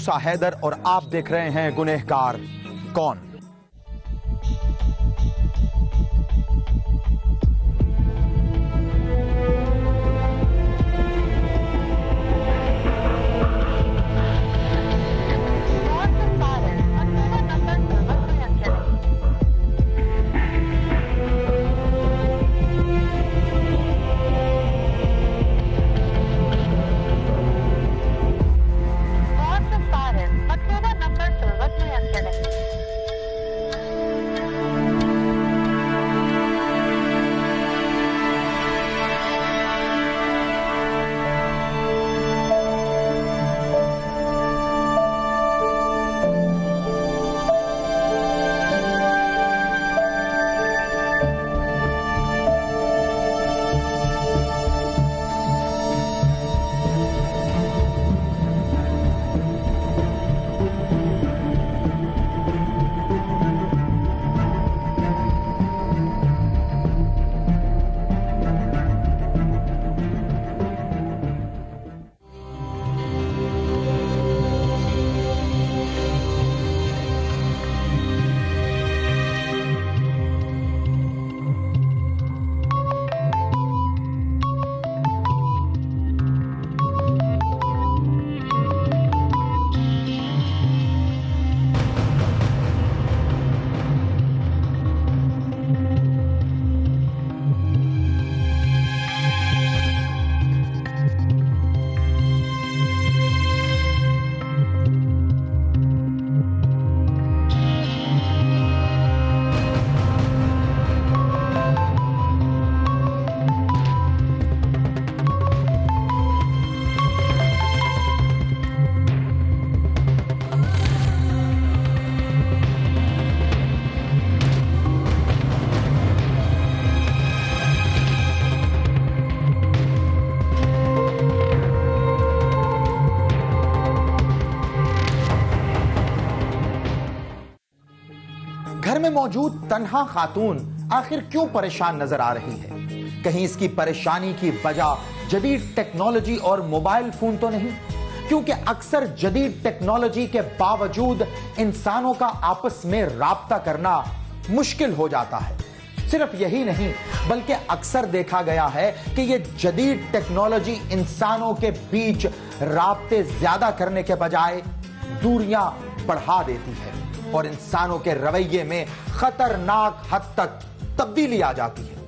मूसा हैदर और आप देख रहे हैं गुनहगार कौन। घर में मौजूद तन्हा खातून आखिर क्यों परेशान नजर आ रही है? कहीं इसकी परेशानी की वजह जदीद टेक्नोलॉजी और मोबाइल फोन तो नहीं? क्योंकि अक्सर जदीद टेक्नोलॉजी के बावजूद इंसानों का आपस में राब्ता करना मुश्किल हो जाता है। सिर्फ यही नहीं बल्कि अक्सर देखा गया है कि यह जदीद टेक्नोलॉजी इंसानों के बीच राब्ते ज्यादा करने के बजाय दूरियां बढ़ा देती है और इंसानों के रवैये में खतरनाक हद तक तब्दीली आ जाती है।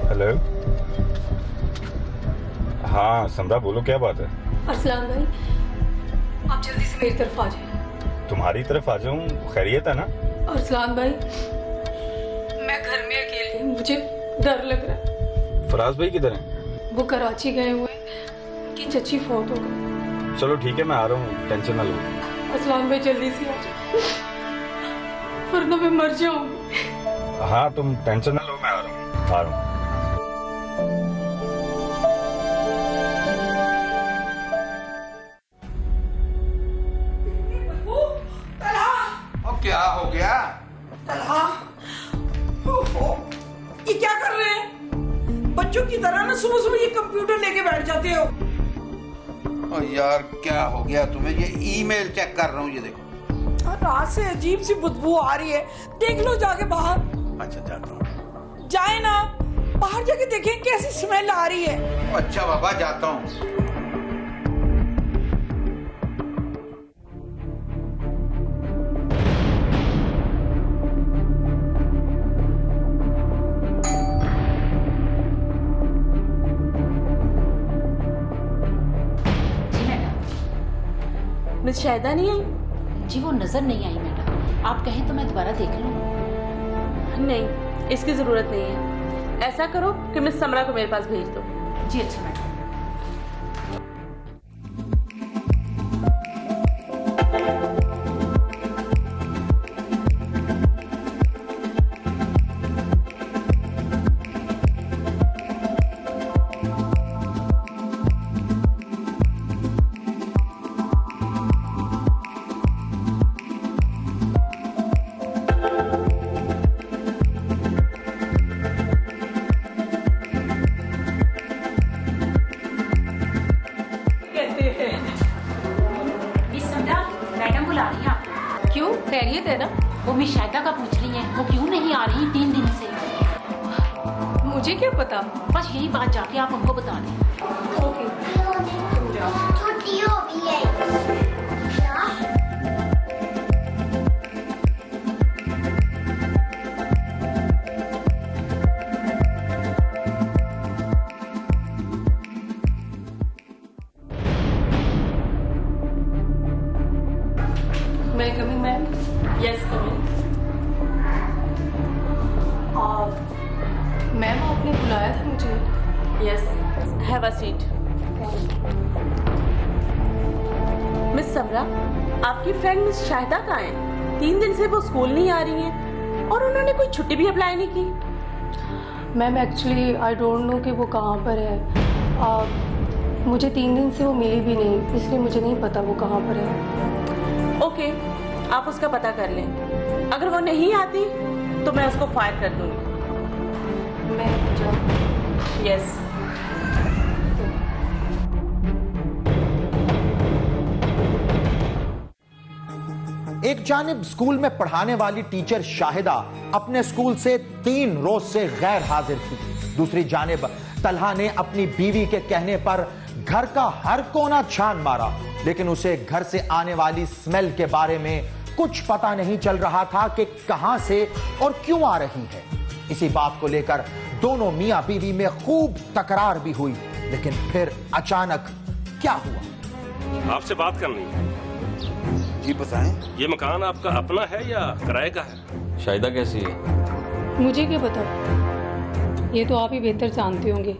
हेलो, हाँ समरा बोलो, क्या बात है? अरसलान भाई, आप जल्दी से मेरी तरफ आ जाइए। तुम्हारी तरफ आ जाऊं? खैरियत है ना? अरसलान भाई, मैं घर में अकेली हूँ, मुझे डर लग रहा है। फराज भाई किधर हैं? वो कराची गए हुए, उनकी चची फौत हो गई। चलो ठीक है, मैं आ रहा हूँ, टेंशन ना लो। अरसलान भाई जल्दी से आ जाओ, वरना मैं मर जाऊंगी। हाँ तुम टेंशन ना लो, मैं आ रहा हूँ। क्या हो गया? ये क्या कर रहे हैं? बच्चों की तरह ना सुबह सुबह ये कंप्यूटर लेके बैठ जाते हो। ओ यार क्या हो गया तुम्हें? ये ईमेल चेक कर रहा हूँ, ये देखो। रात से अजीब सी बदबू आ रही है, देख लो जाके बाहर। अच्छा जाता हूँ। जाए ना, बाहर जाके देखें कैसी स्मेल आ रही है। अच्छा बाबा जाता हूँ। मिस शायदा नहीं आई? जी वो नजर नहीं आई मैडम, आप कहें तो मैं दोबारा देख लूं? नहीं, इसकी जरूरत नहीं है। ऐसा करो कि मिस समरा को मेरे पास भेज दो। जी अच्छा मैडम। खैरियत है ना? वो मैं शायदा का पूछ रही है, वो क्यों नहीं आ रही 3 दिन से? मुझे क्या पता। बस यही बात जाके आप उनको बता दें। ओके, तुम जाओ। छुट्टी हो गई है क्या? मैं come in ma'am? Yes come in. Ma'am आपने बुलाया था मुझे? Yes, have a seat. Miss Samra, आपकी फ्रेंड मिस शाहिदा कहाँ है? 3 दिन से वो स्कूल नहीं आ रही हैं और उन्होंने कोई छुट्टी भी अप्लाई नहीं की। Ma'am actually I don't know कि वो कहाँ पर है। मुझे 3 दिन से वो मिली भी नहीं, इसलिए मुझे नहीं पता वो कहाँ पर है। ओके, आप उसका पता कर लें। अगर वो नहीं आती तो मैं उसको फायर कर दूंगी। मैं जाऊँ? यस। एक जानिब स्कूल में पढ़ाने वाली टीचर शाहिदा अपने स्कूल से 3 रोज से गैर हाजिर थी। दूसरी जानिब तलहा ने अपनी बीवी के कहने पर घर का हर कोना छान मारा, लेकिन उसे घर से आने वाली स्मेल के बारे में कुछ पता नहीं चल रहा था कि कहां से और क्यों आ रही है। इसी बात को लेकर दोनों मियां बीवी में खूब तकरार भी हुई, लेकिन फिर अचानक क्या हुआ? आपसे बात करनी है। जी बताएं। ये मकान आपका अपना है या किराए का है? शाहिदा कैसी है? मुझे क्या पता, ये तो आप ही बेहतर जानते होंगे।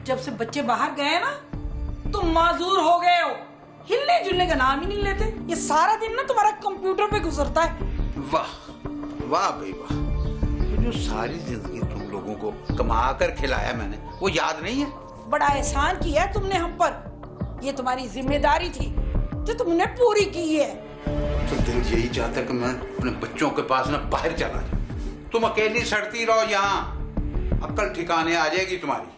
जब से बच्चे बाहर गए ना तुम माजूर हो गए हो, हिलने जुलने का नाम ही नहीं लेते। ये सारा दिन ना तुम्हारा कंप्यूटर पे गुजरता है। वाह वाह भाई वाह, ये जो सारी जिंदगी तुम लोगों को कमा कर खिलाया मैंने, वो याद नहीं है? बड़ा एहसान किया है तुमने हम पर, ये तुम्हारी जिम्मेदारी थी जो तुमने पूरी की है। तो दिल यही चाहता है कि मैं अपने बच्चों के पास ना बाहर चला जाऊं। तुम अकेली सड़ती रहो यहाँ, अक्ल ठिकाने आ जाएगी तुम्हारी।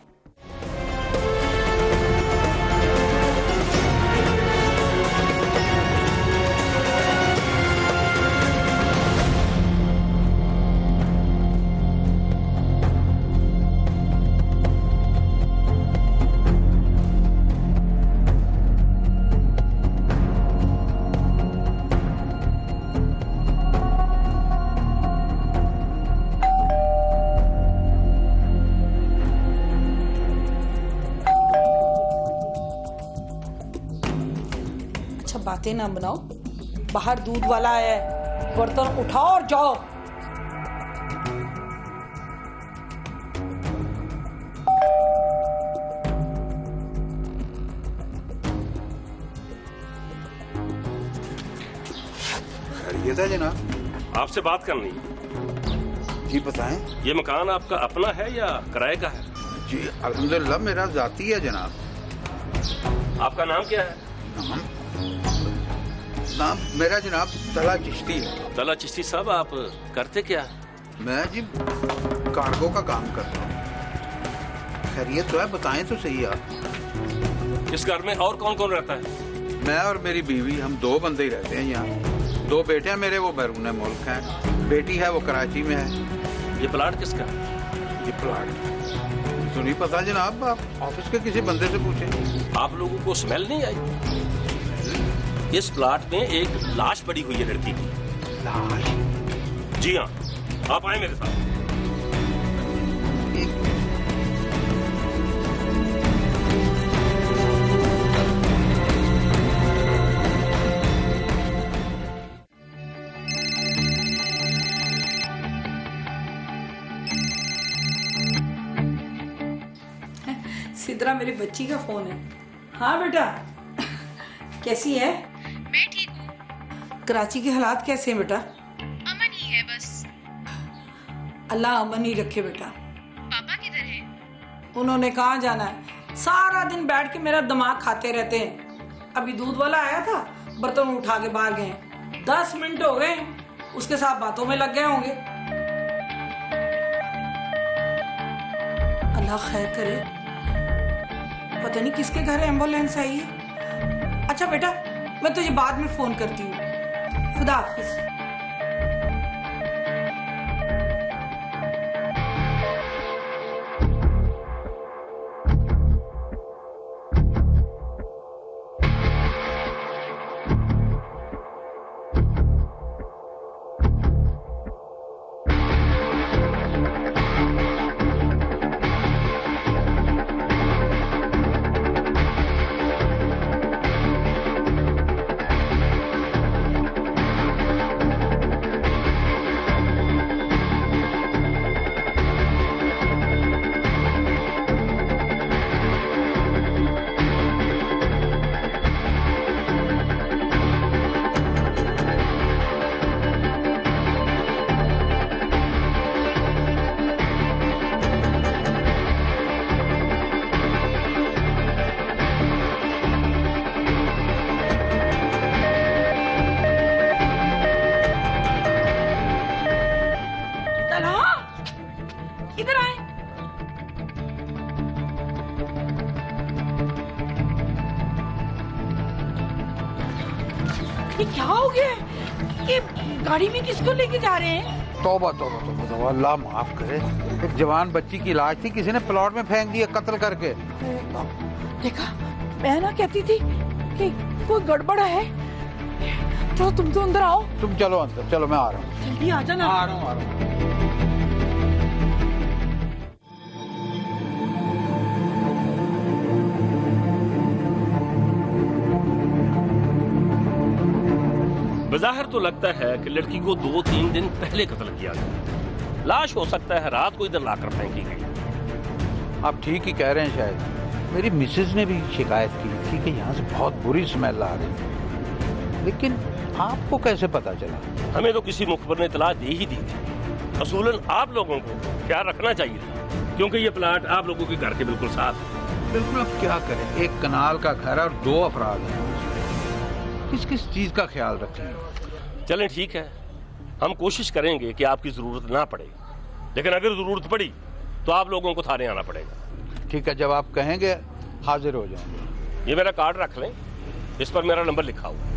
बातें ना बनाओ, बाहर दूध वाला है, बर्तन उठाओ और जाओ। खैरियत है जनाब? आपसे बात करनी है। जी बताएं। ये मकान आपका अपना है या किराए का है? जी अल्हम्दुलिल्लाह मेरा जाती है जनाब। आपका नाम क्या है? नाम मेरा जनाब तला चिश्ती है। तला चिश्ती साहब, आप करते क्या? मैं जी कार्गो का काम करता हूँ। खैरियत तो है, बताएं तो सही आप। इस घर में और कौन कौन रहता है? मैं और मेरी बीवी, हम 2 बंदे ही रहते हैं यहाँ। 2 बेटे हैं मेरे, वो बैरून मुल्क हैं। बेटी है वो कराची में है। ये प्लाट किसका है? ये प्लाट तो नहीं पता जनाब, आप ऑफिस के किसी बंदे से पूछें। आप लोगों को स्मेल नहीं आई? इस प्लाट में एक लाश पड़ी हुई है लड़की की। लाश? जी हाँ, आप आए मेरे साथ। सिद्रा मेरी बच्ची का फोन है। हाँ बेटा। कैसी है? मैं ठीक हूँ। कराची के हालात कैसे हैं बेटा? अमन ही है बस। अल्लाह अमन ही रखे बेटा। पापा किधर हैं? उन्होंने कहाँ जाना है, सारा दिन बैठ के मेरा दिमाग खाते रहते हैं। अभी दूध वाला आया था, बर्तन उठा के बाहर गए, 10 मिनट हो गए, उसके साथ बातों में लग गए होंगे। अल्लाह खैर करे, पता नहीं किसके घर एम्बुलेंस आई है। अच्छा बेटा, मैं तुझे बाद में फोन करती हूँ। खुदा हाफिज। इधर आए। ये क्या हो गया? ये गाड़ी में किसको लेके जा रहे हैं? तौबा तौबा तौबा तौबा, अल्लाह माफ करे। एक जवान बच्ची की लाश थी, किसी ने प्लॉट में फेंक दिया कत्ल करके। देखा, मैं ना कहती थी कि कोई गड़बड़ है। चलो तुम तो अंदर आओ। तुम चलो अंदर, चलो मैं आ रहा हूँ। जल्दी आ जाना। आ रहा हूँ। बज़ाहिर तो लगता है कि लड़की को 2-3 दिन पहले कत्ल किया गया। लाश हो सकता है रात को इधर लाकर फेंकी गई। आप ठीक ही कह रहे हैं शायद। मेरी मिसेज ने भी शिकायत की थी कि यहाँ से बहुत बुरी स्मेल आ रही है, लेकिन आपको कैसे पता चला? हमें तो किसी मुखबर ने इतला दे ही दी थी। असूलन आप लोगों को ख्याल रखना चाहिए था, क्योंकि ये प्लाट आप लोगों के घर के बिल्कुल साथ है। बिल्कुल, अब क्या करें, एक कनाल का घर और 2 अफराद हैं, किस किस चीज का ख्याल रखें? चलें ठीक है, हम कोशिश करेंगे कि आपकी जरूरत ना पड़े, लेकिन अगर जरूरत पड़ी तो आप लोगों को थाने आना पड़ेगा। ठीक है, जब आप कहेंगे हाजिर हो जाएंगे। ये मेरा कार्ड रख लें, इस पर मेरा नंबर लिखा हुआ।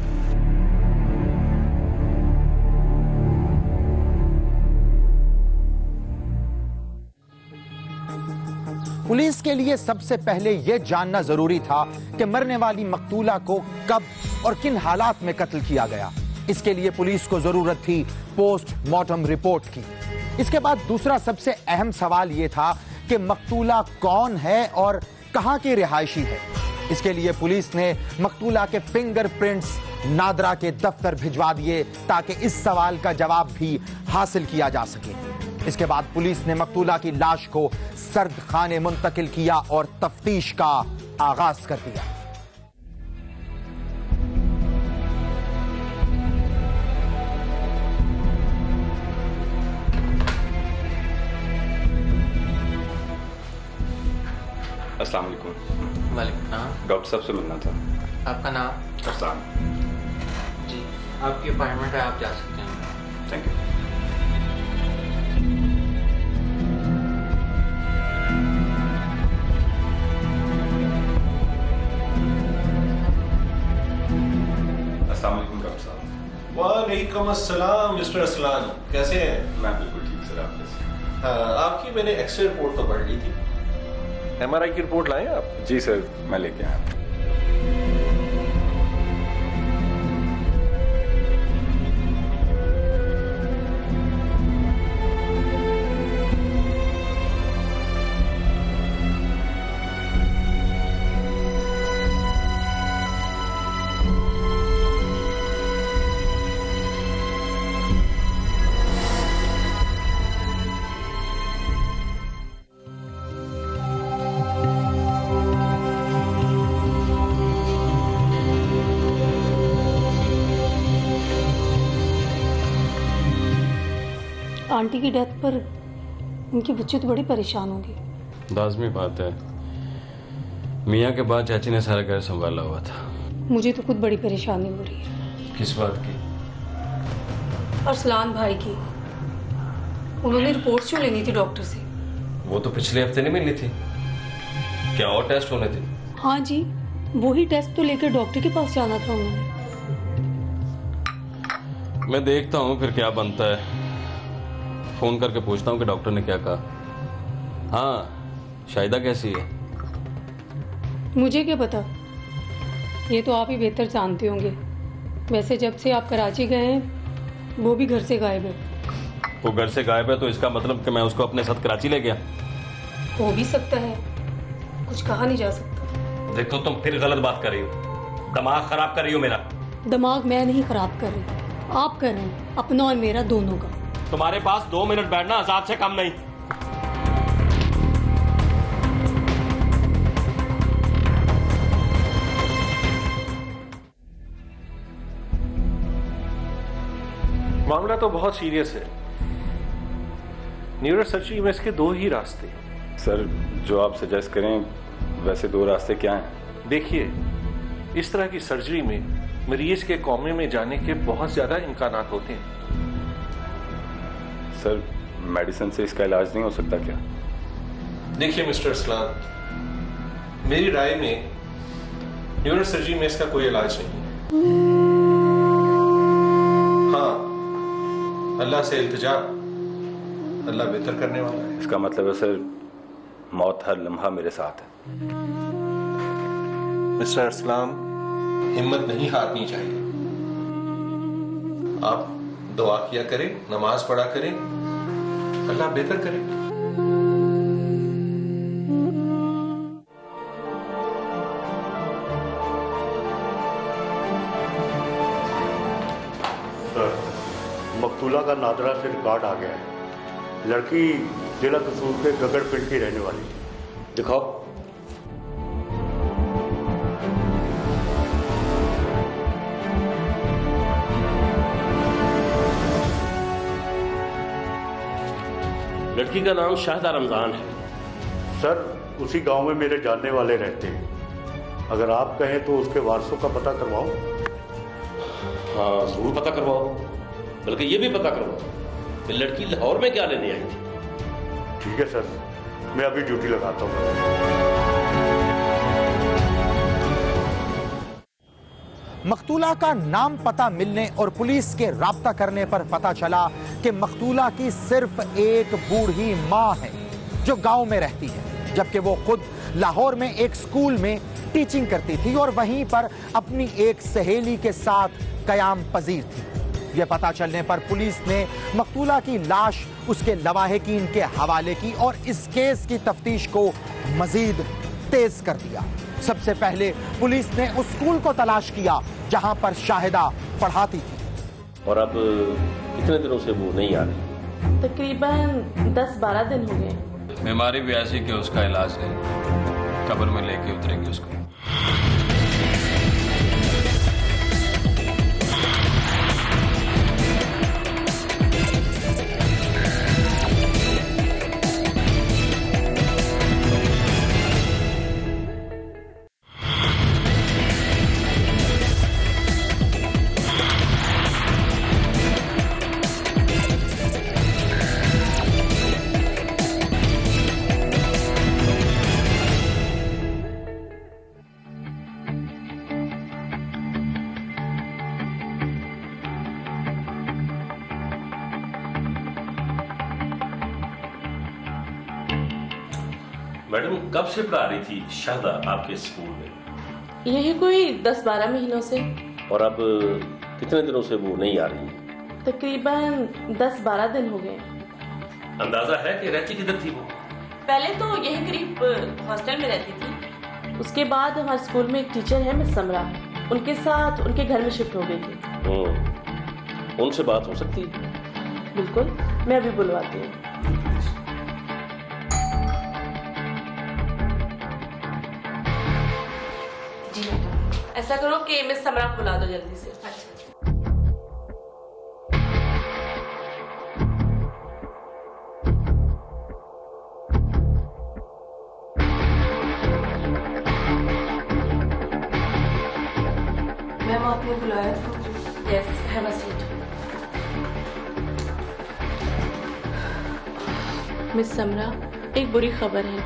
पुलिस के लिए सबसे पहले यह जानना जरूरी था कि मरने वाली मकतूला को कब और किन हालात में कत्ल किया गया। इसके लिए पुलिस को जरूरत थी पोस्टमार्टम रिपोर्ट की। इसके बाद दूसरा सबसे अहम सवाल यह था कि मकतूला कौन है और कहां की रिहायशी है। इसके लिए पुलिस ने मकतूला के फिंगरप्रिंट्स नादरा के दफ्तर भिजवा दिए ताकि इस सवाल का जवाब भी हासिल किया जा सके। इसके बाद पुलिस ने मकतूला की लाश को सर्द खाने मुंतकिल किया और तफ्तीश का आगाज कर दिया। अस्सलाम वालेकुम। वालेकुम सलाम। डॉक्टर साहब से मिलना था। आपका नाम? अरसान। जी, आपकी अपॉइंटमेंट है, आप जा सकते हैं। Thank you. अस्सलाम वालेकुम डॉक्टर साहब। वालेकुम अस्सलाम मिस्टर असलान, कैसे हैं? मैं बिल्कुल ठीक सर, आप कैसे? हाँ, आपकी मैंने एक्सरे रिपोर्ट तो पढ़ ली थी। MRI की रिपोर्ट लाएं आप? जी सर, मैं लेके आया। आंटी की डेथ पर उनके बच्चे तो बड़े परेशान होंगे। लाजमी बात है, मियाँ के बाद चाची ने सारा घर संभाला हुआ था। मुझे तो खुद बड़ी परेशानी हो रही है। किस बात की? अरसलान भाई की। उन्होंने रिपोर्ट क्यों लेनी थी डॉक्टर से? वो तो पिछले हफ्ते नहीं मिली थी, क्या और टेस्ट होने थे? हाँ जी, वही टेस्ट तो लेकर डॉक्टर के पास जाना था उन्होंने। मैं देखता हूँ फिर क्या बनता है, फोन करके पूछता हूँ कि डॉक्टर ने क्या कहा। हाँ, शाहिदा कैसी है? मुझे क्या पता, ये तो आप ही बेहतर जानते होंगे। वैसे जब से आप कराची गए हैं वो भी घर से गायब है। वो घर से गायब है तो इसका मतलब कि मैं उसको अपने साथ कराची ले गया? हो भी सकता है, कुछ कहा नहीं जा सकता। देखो तुम फिर गलत बात कर रही हो, दिमाग खराब कर रही हो मेरा। दिमाग मैं नहीं खराब कर रही, आप कर रहे हैं, अपना और मेरा दोनों का। तुम्हारे पास 2 मिनट बैठना आजाद से कम नहीं। मामला तो बहुत सीरियस है। न्यूरो सर्जरी में इसके 2 ही रास्ते। सर, जो आप सजेस्ट करें वैसे 2 रास्ते क्या हैं? देखिए, इस तरह की सर्जरी में मरीज के कोमे में जाने के बहुत ज्यादा इम्कानात होते हैं। सर, मेडिसिन से इसका इलाज नहीं हो सकता क्या? देखिए मिस्टर असलान, मेरी राय में न्यूरो सर्जरी में इसका कोई इलाज नहीं है। हाँ, अल्लाह से इल्तिजा, अल्लाह बेहतर करने वाला है। इसका मतलब है सर, मौत हर लम्हा मेरे साथ है। मिस्टर असलाम, हिम्मत नहीं हारनी चाहिए। आप दुआ किया करें, नमाज पढ़ा करें, अल्लाह बेहतर करे। सर, मकतूला का नादरा से रिकॉर्ड आ गया है। लड़की जिला कसूर के गगड़ पिंड की रहने वाली है। दिखाओ। लड़की का नाम शाहिदा रमजान है। सर, उसी गांव में मेरे जानने वाले रहते हैं। अगर आप कहें तो उसके वारसों का पता करवाऊं? हाँ, जरूर पता करवाओ। बल्कि ये भी पता करवाओ कि लड़की लाहौर में क्या लेने आई थी। ठीक है सर, मैं अभी ड्यूटी लगाता हूँ। मकतूला का नाम पता मिलने और पुलिस के राब्ता करने पर पता चला कि मकतूला की सिर्फ एक बूढ़ी मां है जो गांव में रहती है, जबकि वो खुद लाहौर में एक स्कूल में टीचिंग करती थी और वहीं पर अपनी एक सहेली के साथ कयाम पजीर थी। यह पता चलने पर पुलिस ने मकतूला की लाश उसके लवाहिकीन के हवाले की और इस केस की तफ्तीश को मजीद तेज कर दिया। सबसे पहले पुलिस ने उस स्कूल को तलाश किया जहां पर शाहिदा पढ़ाती थी। और अब कितने दिनों से वो नहीं आ रही? तकरीबन 10-12 दिन हो गए। बीमारी भी ऐसी कि उसका इलाज है, कब्र में लेके उतरेंगे उसको। मैडम, कब से पढ़ा रही थी शाहिदा आपके स्कूल में? यही कोई 10-12 महीनों से। और अब कितने दिनों से वो नहीं आ रही? तकरीबन 10-12 दिन हो गए। अंदाजा है कि रहती किधर थी वो? पहले तो यही करीब हॉस्टल में रहती थी। उसके बाद हमारे स्कूल में एक टीचर है मिस समरा, उनके साथ उनके घर में शिफ्ट हो गई थी। उनसे बात हो सकती है? बिल्कुल, मैं अभी बुलवाती हूँ। जी मैडम, ऐसा करो कि मिस समरा को बुला दो जल्दी से। अच्छा। मैम आपने बुलाया था? Yes, have a seat. Miss Samra, एक बुरी खबर है।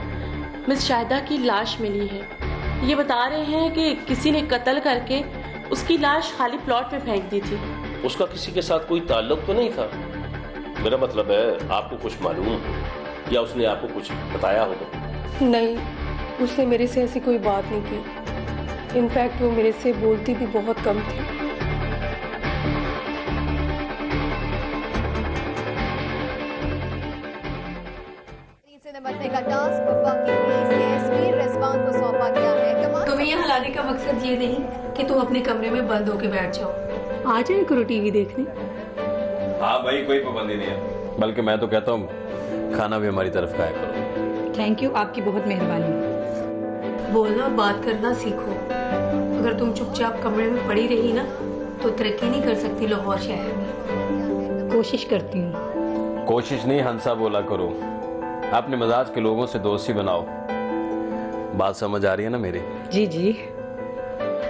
मिस शाहिदा की लाश मिली है। ये बता रहे हैं कि किसी ने कत्ल करके उसकी लाश खाली प्लॉट में फेंक दी थी। उसका किसी के साथ कोई ताल्लुक तो नहीं था? मेरा मतलब है आपको कुछ मालूम हो या उसने आपको कुछ बताया होगा? नहीं, उसने मेरे से ऐसी कोई बात नहीं की। इनफैक्ट वो मेरे से बोलती भी बहुत कम थी। से निपटने का टास्क वफाकी पुलिस के एसपी रिजवान को सौंपा गया है। तुम्हें यहाँ लाने का मकसद ये नहीं कि तुम अपने कमरे में बंद होके बैठ जाओ। आ जाए करो टीवी देखने। हाँ भाई, कोई पाबंदी नहीं है, बल्कि मैं तो कहता हूँ खाना भी हमारी तरफ खाया करो। थैंक यू, आपकी बहुत मेहरबानी। बोलना बात करना सीखो। अगर तुम चुपचाप कमरे में पड़ी रही ना तो तरक्की नहीं कर सकती लाहौर शहर में। कोशिश करती हूँ। कोशिश नहीं, हंसा बोला करो। अपने मजाज के लोगों से दोस्ती बनाओ। बात समझ आ रही है ना मेरी? जी जी।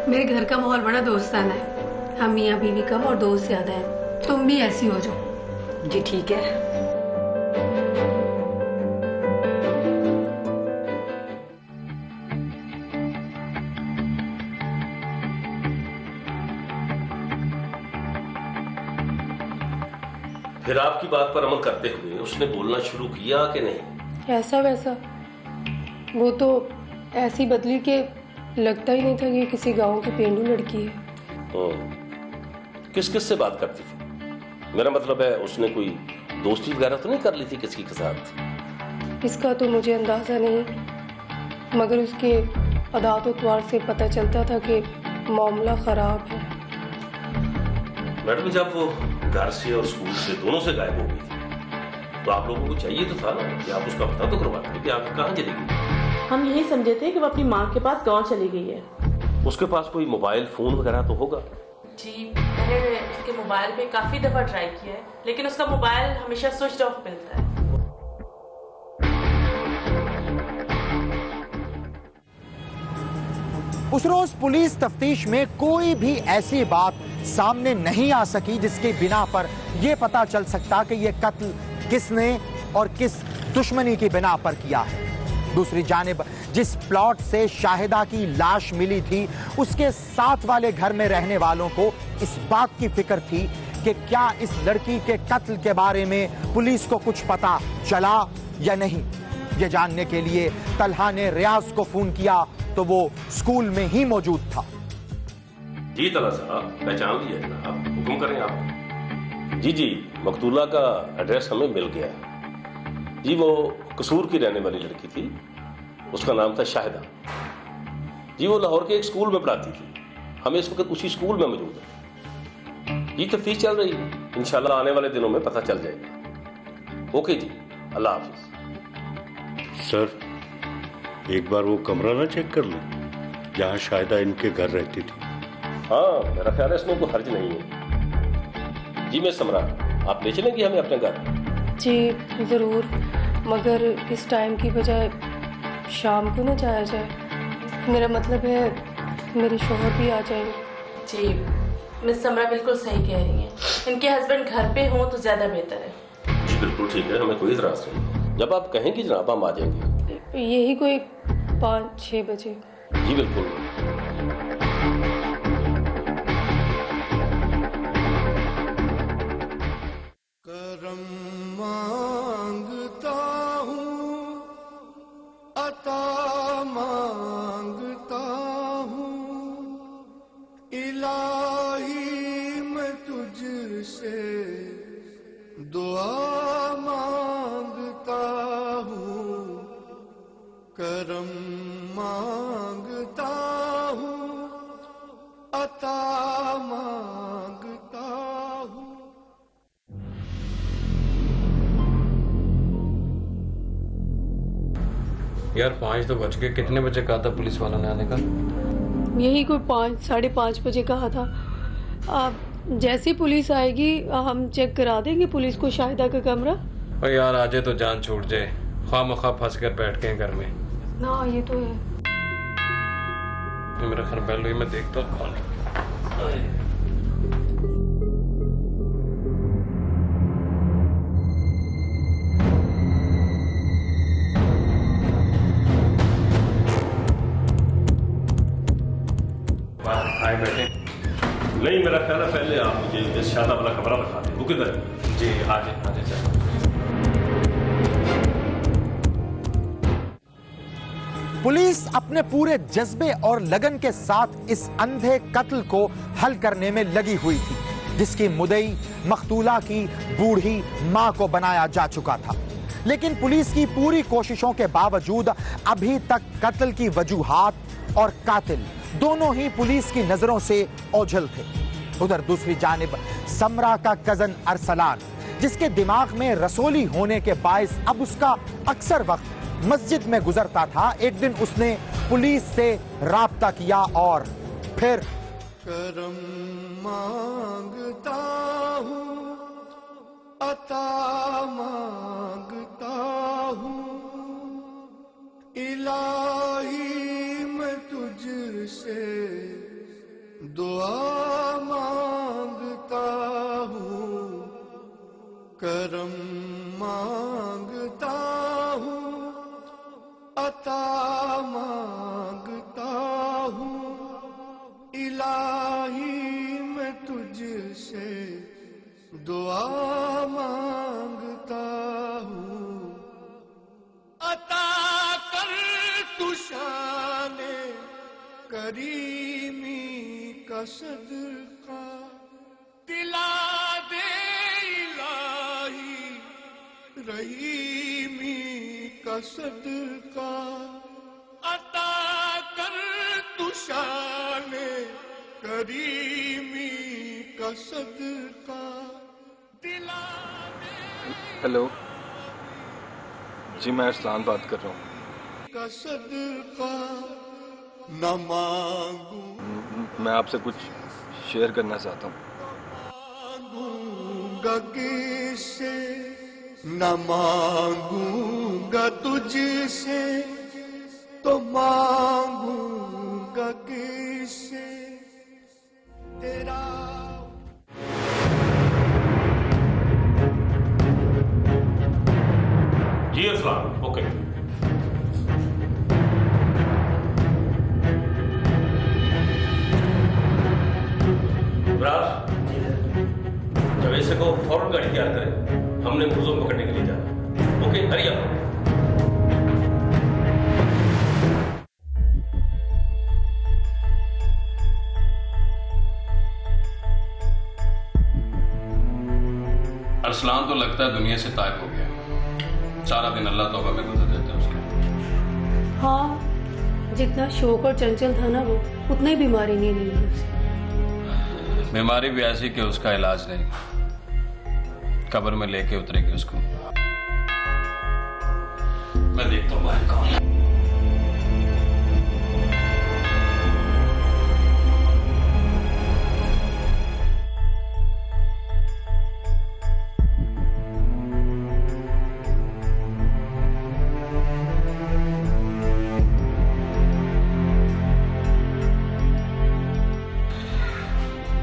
मेरे घर का माहौल बड़ा दोस्ताना है। हम मियाँ बीवी कम और दोस्त ज्यादा हैं। तुम भी ऐसी हो जाओ। जी ठीक है। फिर आपकी बात पर अमल करते हुए उसने बोलना शुरू किया कि नहीं? ऐसा वैसा वो तो ऐसी बदली के लगता ही नहीं था कि किसी गांव की पेंडू लड़की है। किस किस से बात करती थी? मेरा मतलब है उसने कोई दोस्ती वगैरह तो नहीं कर ली थी किसी के साथ? इसका तो मुझे अंदाजा नहीं, मगर उसके अदात उतवार से पता चलता था कि मामला खराब है। मैडम, जब वो घर से और स्कूल से दोनों से गायब हो गई थी तो आप लोगों को चाहिए तो था ना कि आप उसका पता तो करवाते कि आप कहाँ चली गई। हम यही समझे थे कि वो अपनी माँ के पास गांव चली गई है। उसके पास कोई मोबाइल फोन वगैरह तो होगा? जी, मैंने उसके मोबाइल पे काफी दफा ट्राई किया है, लेकिन उसका मोबाइल हमेशा स्विच ऑफ मिलता है। उस रोज पुलिस तफ्तीश में कोई भी ऐसी बात सामने नहीं आ सकी जिसके बिना पर यह पता चल सकता कि यह कत्ल किसने और किस दुश्मनी की बिना पर किया है। दूसरी जानिब जिस प्लॉट से शाहिदा की लाश मिली थी उसके साथ वाले घर में रहने वालों को इस बात की फिक्र थी कि क्या इस लड़की के कत्ल के बारे में पुलिस को कुछ पता चला या नहीं। यह जानने के लिए तलहा ने रियाज को फोन किया तो वो स्कूल में ही मौजूद था। जी तलहा साहब, पहचान लिया जनाब, हुक्म करें आप। जी जी, मकतूला का एड्रेस हमें मिल गया है। जी, वो कसूर की रहने वाली लड़की थी, उसका नाम था शाहिदा। जी, वो लाहौर के एक स्कूल में पढ़ाती थी। हमें इस वक्त उसी स्कूल में मौजूद है। जी, तफ्तीश चल रही है, इंशाल्लाह आने वाले दिनों में पता चल जाएगा। ओके जी, अल्लाह हाफिज। सर, एक बार वो कमरा ना चेक कर लो जहाँ शाहिदा इनके घर रहती थी। हाँ, मेरा ख्याल है इसमें कोई हर्ज नहीं है। जी मिस समरा, आप ले चलेंगी हमें अपने घर? जी ज़रूर, मगर इस टाइम की बजाय शाम को न जाया जाए। मेरा मतलब है मेरे शौहर भी आ जाएंगे। जी, मिस समरा बिल्कुल सही कह रही हैं। इनके हस्बैंड घर पे हों तो ज़्यादा बेहतर है। जी बिल्कुल ठीक है, हमें कोई इतराज़ नहीं। जब आप कहेंगी जनाब हम आ जाएंगे। यही कोई 5-6 बजे। जी बिल्कुल। करम मांगता हूँ, अता मांगता हूँ, इलाही मैं तुझसे दुआ मांगता हूँ, करम मांगता हूँ, अता मांगता हूँ। यार 5 तो बज गए, कितने बजे कहा था पुलिस वालों ने आने का? यही कोई 5-5:30 बजे कहा था। जैसी पुलिस आएगी हम चेक करा देंगे पुलिस को शाहिदा का कमरा। और यार आ जाए तो जान छूट जाए, खामखा फंस कर बैठ गए घर में। ना ये तो है। ये मेरा घर बैल हुई, मैं देखता हूँ कौन है। आए बैठे। नहीं, मेरा ख्याल है पहले आप मुझे इस शादा वाला कमरा दिखा दें। वो किधर है? जी आज पुलिस अपने पूरे जज्बे और लगन के साथ इस अंधे कत्ल को हल करने में लगी हुई थी, जिसकी मुद्दई मख्तूला की बूढ़ी मां को बनाया जा चुका था। लेकिन पुलिस की पूरी कोशिशों के बावजूद अभी तक कत्ल की वजूहात और कातिल दोनों ही पुलिस की नजरों से ओझल थे। उधर दूसरी जानिब समरा का कजन अरसलान, जिसके दिमाग में रसोली होने के बायस अब उसका अक्सर वक्त मस्जिद में गुजरता था, एक दिन उसने पुलिस से राब्ता किया और फिर करम मांगता हूँ, अता मांगता हूँ, इलाही मैं तुझसे दुआ मांगता हूँ, करम मांगता हूँ, अता मांगता हूँ, इलाही मैं तुझसे दुआ मांगता हूँ, अता कर तू शाने करीमी का सदका, दिला दे इलाही रहीमी का सदका, अता कर तू शाने करीमी का सदका, दिला दे। हेलो जी, मैं अरसलान बात कर रहा हूँ। का सदका न मांगू, मैं आपसे कुछ शेयर करना चाहता हूँ। मांगूंगा किससे, न मांगूंगा तुझसे, तो मांगूंगा किससे तेरा। जी अस्सलाम, ओके। जवेद को फौरन गाड़ी तैयार करें, हमने मुलजिम पकड़ने के लिए जाना। ओके, हरी आप। अरसलान तो लगता है दुनिया से तायब हो गया। सारा दिन अल्लाह तौबा में गुजर देते हैं उसके। हाँ, जितना शौक और चंचल था ना वो, उतना ही बीमारी नहीं ली उसे। बीमारी भी ऐसी कि उसका इलाज नहीं, कब्र में लेके उतरेगी उसको। मैं देखता हूँ बाहर कौन है।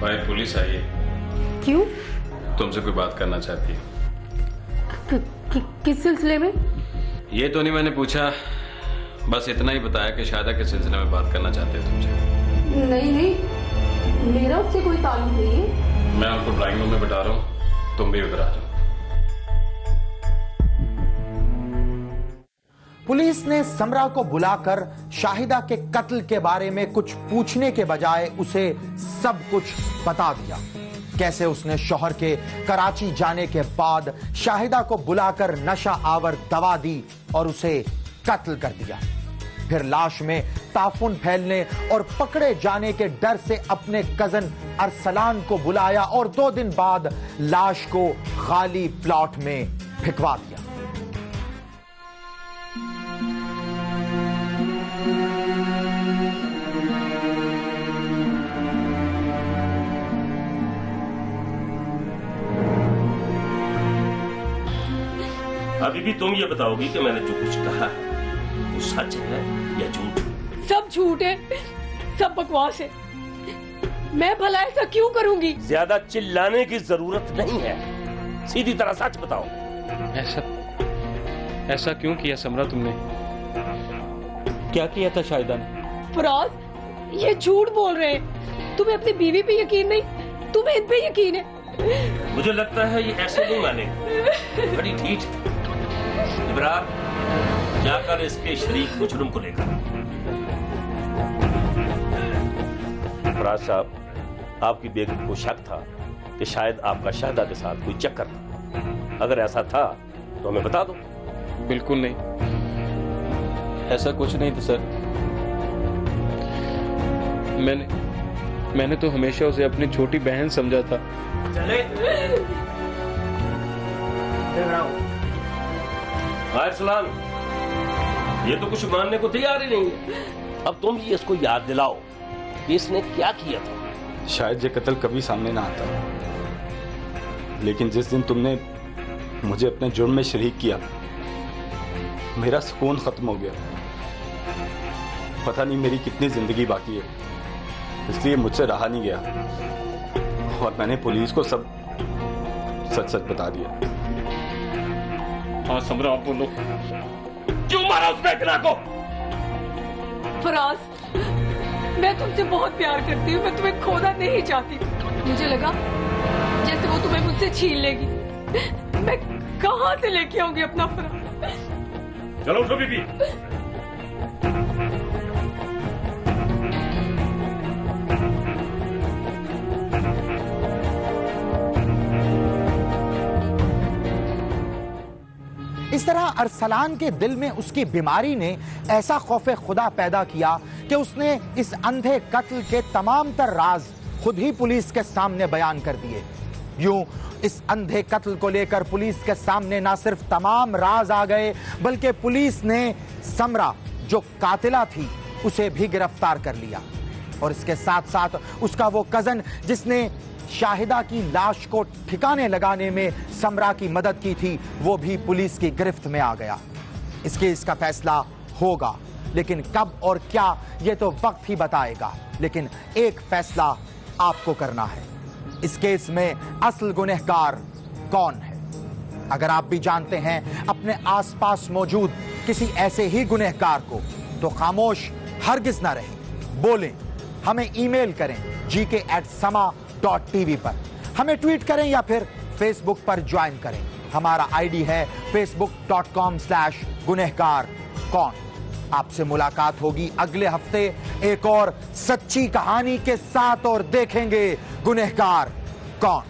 भाई पुलिस आई है। क्यों? तुमसे कोई बात करना चाहती है। किस सिलसिले में? ये तो नहीं मैंने पूछा, बस इतना ही बताया कि शायदा के सिलसिले में बात करना चाहते हो तुमसे। नहीं, मेरा उससे कोई ताल्लुक नहीं है। मैं आपको ड्राइंग रूम में बिठा रहा हूँ, तुम भी उधर आ जाओ। पुलिस ने समरा को बुलाकर शाहिदा के कत्ल के बारे में कुछ पूछने के बजाय उसे सब कुछ बता दिया। कैसे उसने शौहर के कराची जाने के बाद शाहिदा को बुलाकर नशा आवर दवा दी और उसे कत्ल कर दिया। फिर लाश में ताफुन फैलने और पकड़े जाने के डर से अपने कजन अरसलान को बुलाया और 2 दिन बाद लाश को खाली प्लॉट में फिकवा दिया। अभी भी तुम ये बताओगी कि मैंने जो कुछ कहा है वो सच है या झूठ? सब झूठ है। सब बकवास है। मैं भला ऐसा क्यों करूंगी? ज्यादा चिल्लाने की जरूरत नहीं है, सीधी तरह सच बताओ। ऐसा क्यों किया समरा तुमने? क्या किया था शाहिदा ने? फराज, ये झूठ बोल रहे हैं। तुम्हें अपनी बीवी पे यकीन नहीं, तुम्हें इन पे यकीन है। मुझे लगता है ये ऐसे नहीं माने, बड़ी ढीठ। इब्रार, जाकर इसके शरीक मुजरिम को लेकर। फराज साहब, आपकी बेगम को शक था कि शायद आपका शाहिदा के साथ कोई चक्कर था। अगर ऐसा था तो हमें बता दो। बिल्कुल नहीं, ऐसा कुछ नहीं था सर। मैंने तो हमेशा उसे अपनी छोटी बहन समझा था। चले सलाम, ये तो कुछ मानने को तैयार ही नहीं है। अब तुम ही इसको याद दिलाओ कि इसने क्या किया था। शायद ये कत्ल कभी सामने ना आता, लेकिन जिस दिन तुमने मुझे अपने जुर्म में शरीक किया, मेरा सुकून खत्म हो गया। पता नहीं मेरी कितनी जिंदगी बाकी है, इसलिए मुझसे रहा नहीं गया और मैंने पुलिस को सब सच सच बता दिया। हाँ समरा, आप बोलो। क्यों मारा उस बेगना को? फराज, मैं तुमसे बहुत प्यार करती हूँ, मैं तुम्हें खोना नहीं चाहती। मुझे लगा जैसे वो तुम्हें मुझसे छीन लेगी। मैं कहाँ से लेके आऊंगी अपना फराज? चलो उठो बीबी। इस तरह अरसलान के दिल में उसकी बीमारी ने ऐसा खौफे खुदा पैदा किया कि उसने इस अंधे कत्ल के तमाम तर राज खुद ही पुलिस के सामने बयान कर दिए। यूं इस अंधे कत्ल को लेकर पुलिस के सामने ना सिर्फ तमाम राज आ गए, बल्कि पुलिस ने समरा जो कातिला थी उसे भी गिरफ्तार कर लिया। और इसके साथ साथ उसका वो कजन जिसने शाहिदा की लाश को ठिकाने लगाने में समरा की मदद की थी, वो भी पुलिस की गिरफ्त में आ गया। इस केस का फैसला होगा, लेकिन कब और क्या ये तो वक्त ही बताएगा। लेकिन एक फैसला आपको करना है, इस केस में असल गुनहगार कौन है? अगर आप भी जानते हैं अपने आसपास मौजूद किसी ऐसे ही गुनहगार को, तो खामोश हरगिज ना रहें, बोलें। हमें ईमेल करें gk@sama.tv पर, हमें ट्वीट करें या फिर फेसबुक पर ज्वाइन करें। हमारा आईडी है facebook.com/गुनहगार कौन। आपसे मुलाकात होगी अगले हफ्ते एक और सच्ची कहानी के साथ, और देखेंगे गुनहगार कौन।